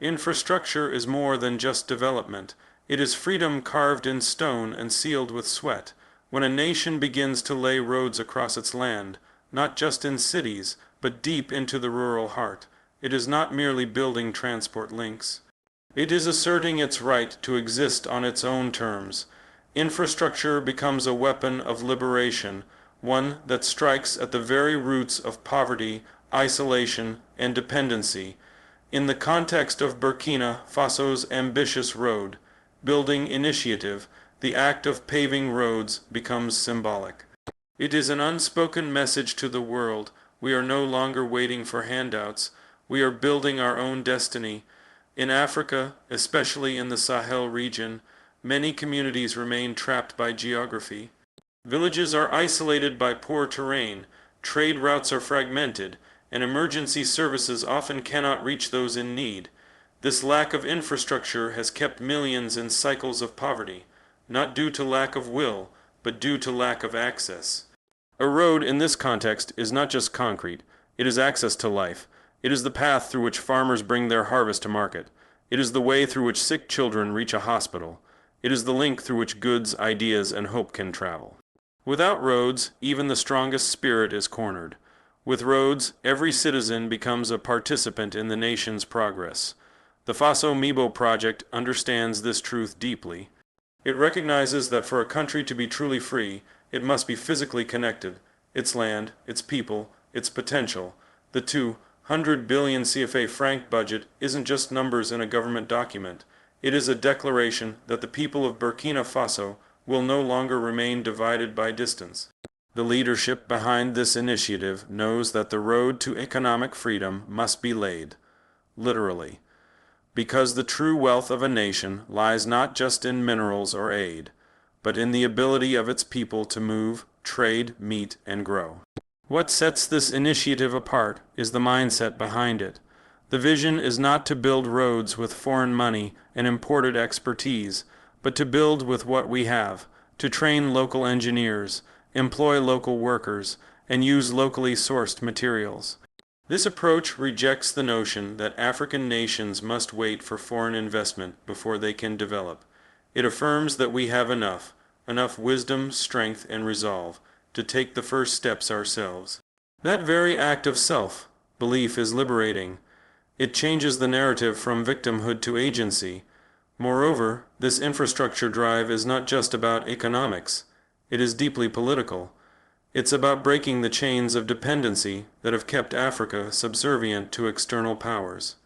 Infrastructure is more than just development. It is freedom carved in stone and sealed with sweat. When a nation begins to lay roads across its land, not just in cities, but deep into the rural heart, it is not merely building transport links. It is asserting its right to exist on its own terms. Infrastructure becomes a weapon of liberation, one that strikes at the very roots of poverty, isolation, and dependency. In the context of Burkina Faso's ambitious road building initiative, the act of paving roads becomes symbolic. It is an unspoken message to the world: we are no longer waiting for handouts, we are building our own destiny. In Africa, especially in the Sahel region, many communities remain trapped by geography. Villages are isolated by poor terrain, trade routes are fragmented, and emergency services often cannot reach those in need. This lack of infrastructure has kept millions in cycles of poverty, not due to lack of will, but due to lack of access. A road in this context is not just concrete, it is access to life. It is the path through which farmers bring their harvest to market. It is the way through which sick children reach a hospital. It is the link through which goods, ideas, and hope can travel. Without roads, even the strongest spirit is cornered. With roads, every citizen becomes a participant in the nation's progress. The Faso Mibo project understands this truth deeply. It recognizes that for a country to be truly free, it must be physically connected. Its land, its people, its potential. The 200 billion CFA franc budget isn't just numbers in a government document. It is a declaration that the people of Burkina Faso will no longer remain divided by distance. The leadership behind this initiative knows that the road to economic freedom must be laid, literally, because the true wealth of a nation lies not just in minerals or aid, but in the ability of its people to move, trade, meet, and grow. What sets this initiative apart is the mindset behind it. The vision is not to build roads with foreign money and imported expertise, but to build with what we have, to train local engineers, employ local workers, and use locally sourced materials. This approach rejects the notion that African nations must wait for foreign investment before they can develop. It affirms that we have enough wisdom, strength, and resolve to take the first steps ourselves. That very act of self-belief is liberating. It changes the narrative from victimhood to agency. Moreover, this infrastructure drive is not just about economics. It is deeply political. It's about breaking the chains of dependency that have kept Africa subservient to external powers.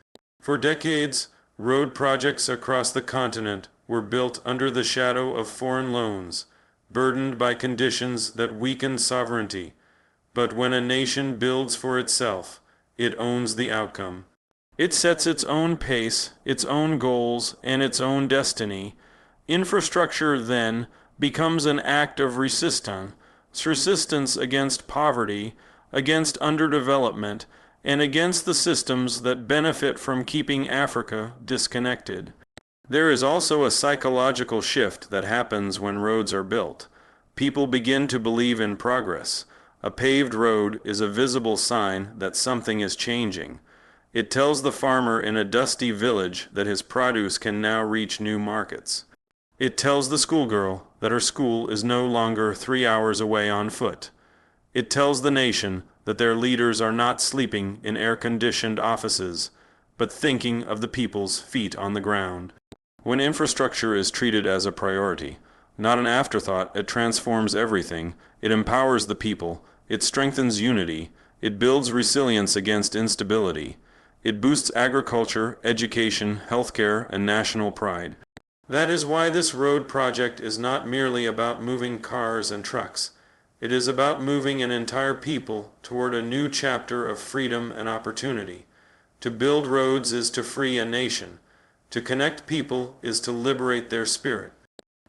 For decades, road projects across the continent were built under the shadow of foreign loans, burdened by conditions that weaken sovereignty. But when a nation builds for itself, it owns the outcome. It sets its own pace, its own goals, and its own destiny. Infrastructure, then, becomes an act of resistance against poverty, against underdevelopment, and against the systems that benefit from keeping Africa disconnected. There is also a psychological shift that happens when roads are built. People begin to believe in progress. A paved road is a visible sign that something is changing. It tells the farmer in a dusty village that his produce can now reach new markets. It tells the schoolgirl that her school is no longer 3 hours away on foot. It tells the nation that their leaders are not sleeping in air-conditioned offices, but thinking of the people's feet on the ground. When infrastructure is treated as a priority, not an afterthought, it transforms everything. It empowers the people. It strengthens unity. It builds resilience against instability. It boosts agriculture, education, healthcare, and national pride. That is why this road project is not merely about moving cars and trucks. It is about moving an entire people toward a new chapter of freedom and opportunity. To build roads is to free a nation. To connect people is to liberate their spirit.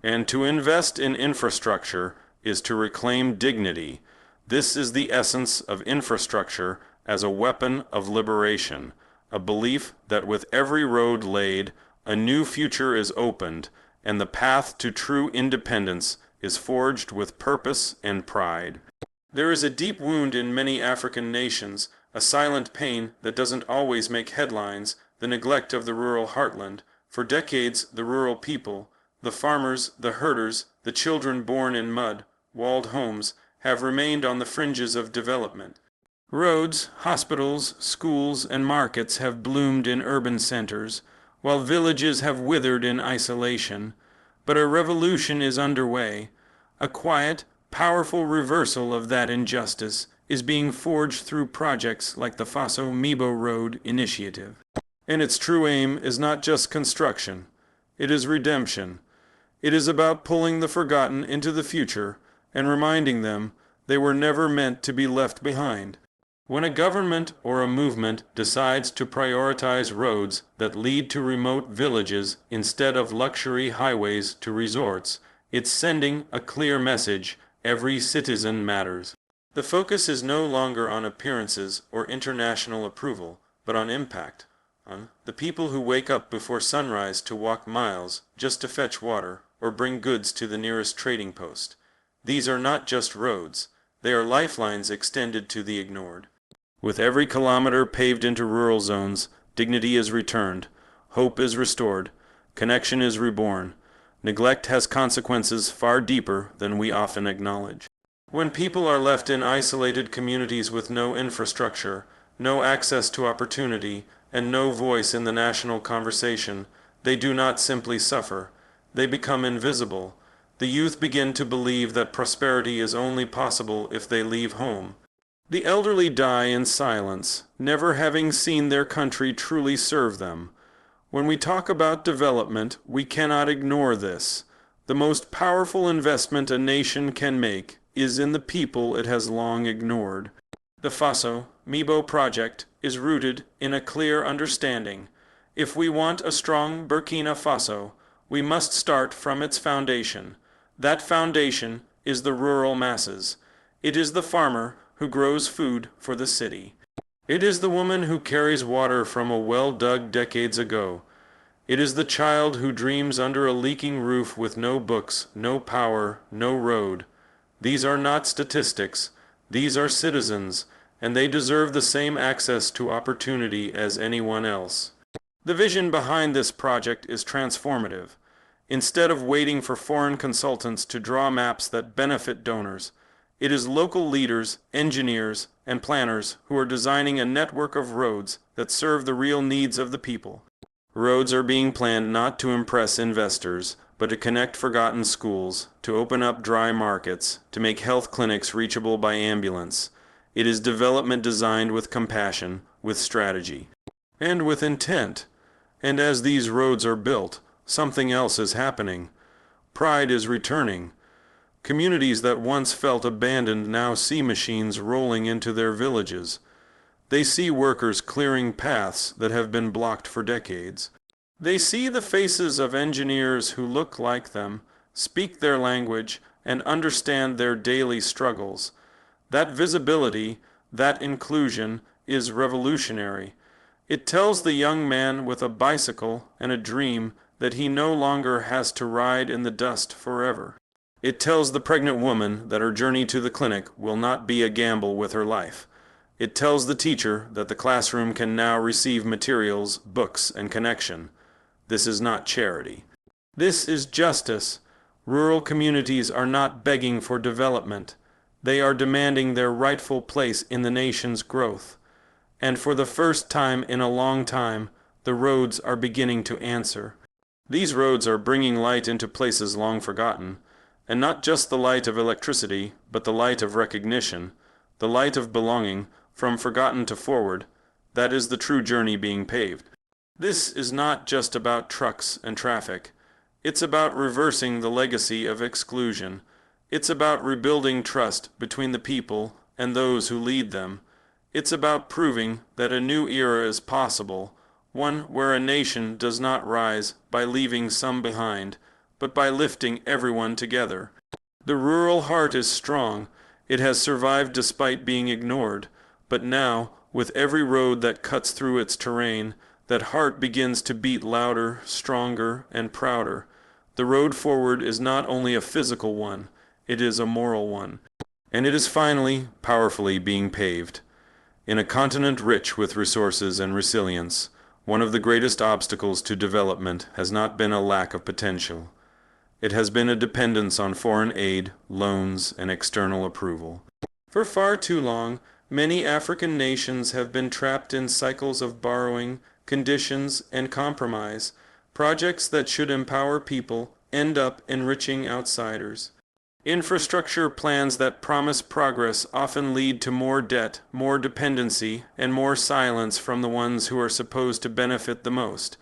And to invest in infrastructure is to reclaim dignity. This is the essence of infrastructure as a weapon of liberation, a belief that with every road laid, a new future is opened, and the path to true independence is forged with purpose and pride. There is a deep wound in many African nations, a silent pain that doesn't always make headlines, the neglect of the rural heartland. For decades, the rural people, the farmers, the herders, the children born in mud, walled homes, have remained on the fringes of development. Roads, hospitals, schools, and markets have bloomed in urban centers, while villages have withered in isolation. But a revolution is underway. A quiet, powerful reversal of that injustice is being forged through projects like the Faso-Mibo Road Initiative. And its true aim is not just construction. It is redemption. It is about pulling the forgotten into the future and reminding them they were never meant to be left behind. When a government or a movement decides to prioritize roads that lead to remote villages instead of luxury highways to resorts, it's sending a clear message: every citizen matters. The focus is no longer on appearances or international approval, but on impact. On the people who wake up before sunrise to walk miles just to fetch water or bring goods to the nearest trading post. These are not just roads. They are lifelines extended to the ignored. With every kilometer paved into rural zones, dignity is returned, hope is restored, connection is reborn. Neglect has consequences far deeper than we often acknowledge. When people are left in isolated communities with no infrastructure, no access to opportunity, and no voice in the national conversation, they do not simply suffer. They become invisible. The youth begin to believe that prosperity is only possible if they leave home. The elderly die in silence, never having seen their country truly serve them. When we talk about development, we cannot ignore this. The most powerful investment a nation can make is in the people it has long ignored. The Faso-Mibo project is rooted in a clear understanding. If we want a strong Burkina Faso, we must start from its foundation. That foundation is the rural masses. It is the farmer who grows food for the city. It is the woman who carries water from a well dug decades ago. It is the child who dreams under a leaking roof with no books, no power, no road. These are not statistics. These are citizens, and they deserve the same access to opportunity as anyone else. The vision behind this project is transformative. Instead of waiting for foreign consultants to draw maps that benefit donors, it is local leaders, engineers, and planners who are designing a network of roads that serve the real needs of the people. Roads are being planned not to impress investors, but to connect forgotten schools, to open up dry markets, to make health clinics reachable by ambulance. It is development designed with compassion, with strategy, and with intent. And as these roads are built, something else is happening. Pride is returning. Communities that once felt abandoned now see machines rolling into their villages. They see workers clearing paths that have been blocked for decades. They see the faces of engineers who look like them, speak their language, and understand their daily struggles. That visibility, that inclusion, is revolutionary. It tells the young man with a bicycle and a dream that he no longer has to ride in the dust forever. It tells the pregnant woman that her journey to the clinic will not be a gamble with her life. It tells the teacher that the classroom can now receive materials, books, and connection. This is not charity. This is justice. Rural communities are not begging for development. They are demanding their rightful place in the nation's growth. And for the first time in a long time, the roads are beginning to answer. These roads are bringing light into places long forgotten, and not just the light of electricity, but the light of recognition, the light of belonging, from forgotten to forward. That is the true journey being paved. This is not just about trucks and traffic. It's about reversing the legacy of exclusion. It's about rebuilding trust between the people and those who lead them. It's about proving that a new era is possible, one where a nation does not rise by leaving some behind, but by lifting everyone together. The rural heart is strong. It has survived despite being ignored. But now, with every road that cuts through its terrain, that heart begins to beat louder, stronger, and prouder. The road forward is not only a physical one, it is a moral one. And it is finally, powerfully being paved. In a continent rich with resources and resilience, One of the greatest obstacles to development has not been a lack of potential. It has been a dependence on foreign aid, loans, and external approval. For far too long, many African nations have been trapped in cycles of borrowing, conditions, and compromise. Projects that should empower people end up enriching outsiders. Infrastructure plans that promise progress often lead to more debt, more dependency, and more silence from the ones who are supposed to benefit the most.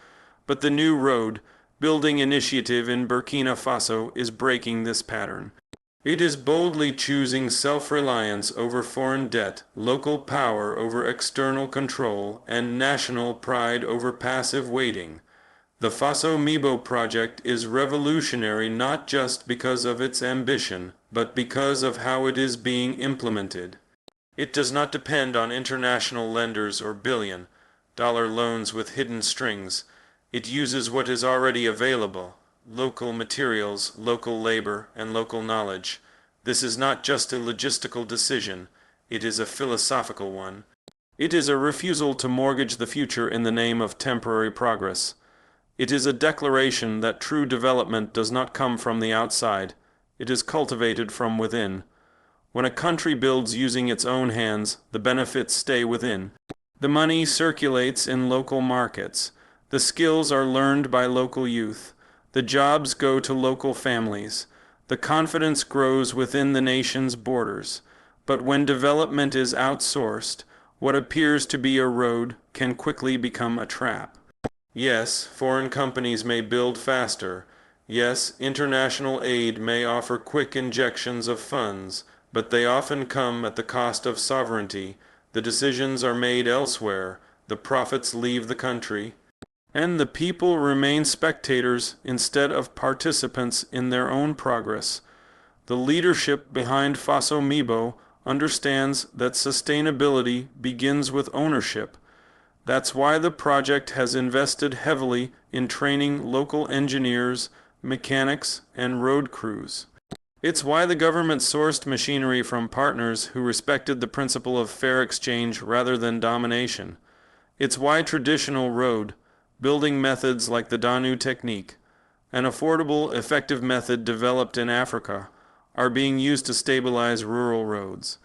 But the new road building initiative in Burkina Faso is breaking this pattern. It is boldly choosing self-reliance over foreign debt, local power over external control, and national pride over passive waiting. The Faso Mibo project is revolutionary not just because of its ambition, but because of how it is being implemented. It does not depend on international lenders or billion-dollar loans with hidden strings. It uses what is already available: local materials, local labor, and local knowledge. This is not just a logistical decision, it is a philosophical one. It is a refusal to mortgage the future in the name of temporary progress. It is a declaration that true development does not come from the outside, it is cultivated from within. When a country builds using its own hands, the benefits stay within. The money circulates in local markets. The skills are learned by local youth. The jobs go to local families. The confidence grows within the nation's borders. But when development is outsourced, what appears to be a road can quickly become a trap. Yes, foreign companies may build faster. Yes, international aid may offer quick injections of funds, but they often come at the cost of sovereignty. The decisions are made elsewhere. The profits leave the country, and the people remain spectators instead of participants in their own progress. The leadership behind Faso Mibo understands that sustainability begins with ownership. That's why the project has invested heavily in training local engineers, mechanics, and road crews. It's why the government sourced machinery from partners who respected the principle of fair exchange rather than domination. It's why traditional road building methods like the Danu technique, an affordable, effective method developed in Africa, are being used to stabilize rural roads.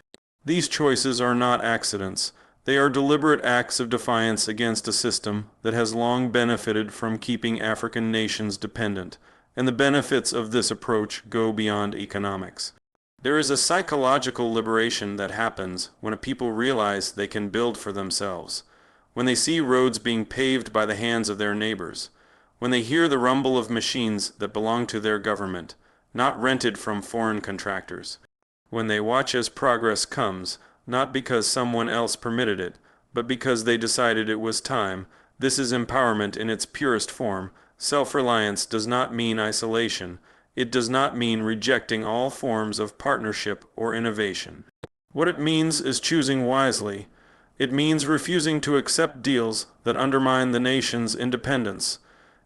These choices are not accidents. They are deliberate acts of defiance against a system that has long benefited from keeping African nations dependent, and the benefits of this approach go beyond economics. There is a psychological liberation that happens when a people realize they can build for themselves, when they see roads being paved by the hands of their neighbors, when they hear the rumble of machines that belong to their government, not rented from foreign contractors, when they watch as progress comes, not because someone else permitted it, but because they decided it was time. This is empowerment in its purest form. Self-reliance does not mean isolation. It does not mean rejecting all forms of partnership or innovation. What it means is choosing wisely. It means refusing to accept deals that undermine the nation's independence.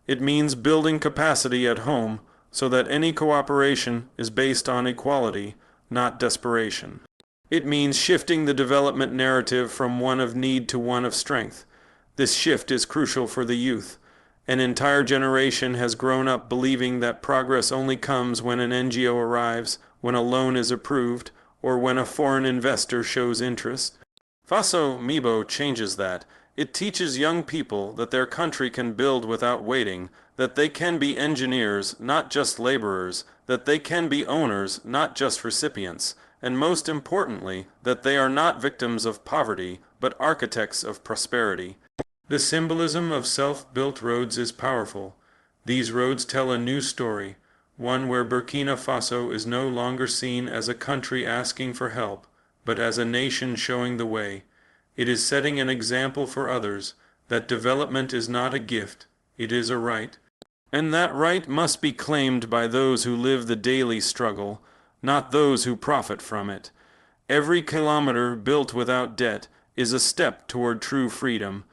It means building capacity at home so that any cooperation is based on equality, not desperation. It means shifting the development narrative from one of need to one of strength. This shift is crucial for the youth. An entire generation has grown up believing that progress only comes when an NGO arrives, when a loan is approved, or when a foreign investor shows interest. Faso Mibo changes that. It teaches young people that their country can build without waiting, that they can be engineers, not just laborers, that they can be owners, not just recipients, and most importantly, that they are not victims of poverty, but architects of prosperity. The symbolism of self-built roads is powerful. These roads tell a new story, one where Burkina Faso is no longer seen as a country asking for help, but as a nation showing the way. It is setting an example for others that development is not a gift, it is a right. And that right must be claimed by those who live the daily struggle, not those who profit from it. Every kilometer built without debt is a step toward true freedom.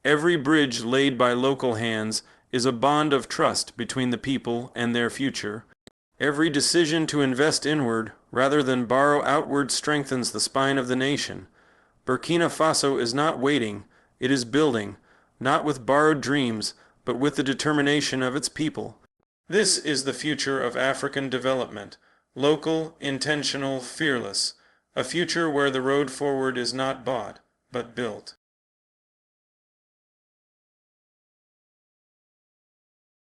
Every bridge laid by local hands is a bond of trust between the people and their future. Every decision to invest inward rather than borrow outward strengthens the spine of the nation. Burkina Faso is not waiting, it is building. not with borrowed dreams, but with the determination of its people. This is the future of African development, local, intentional, fearless, a future where the road forward is not bought, but built.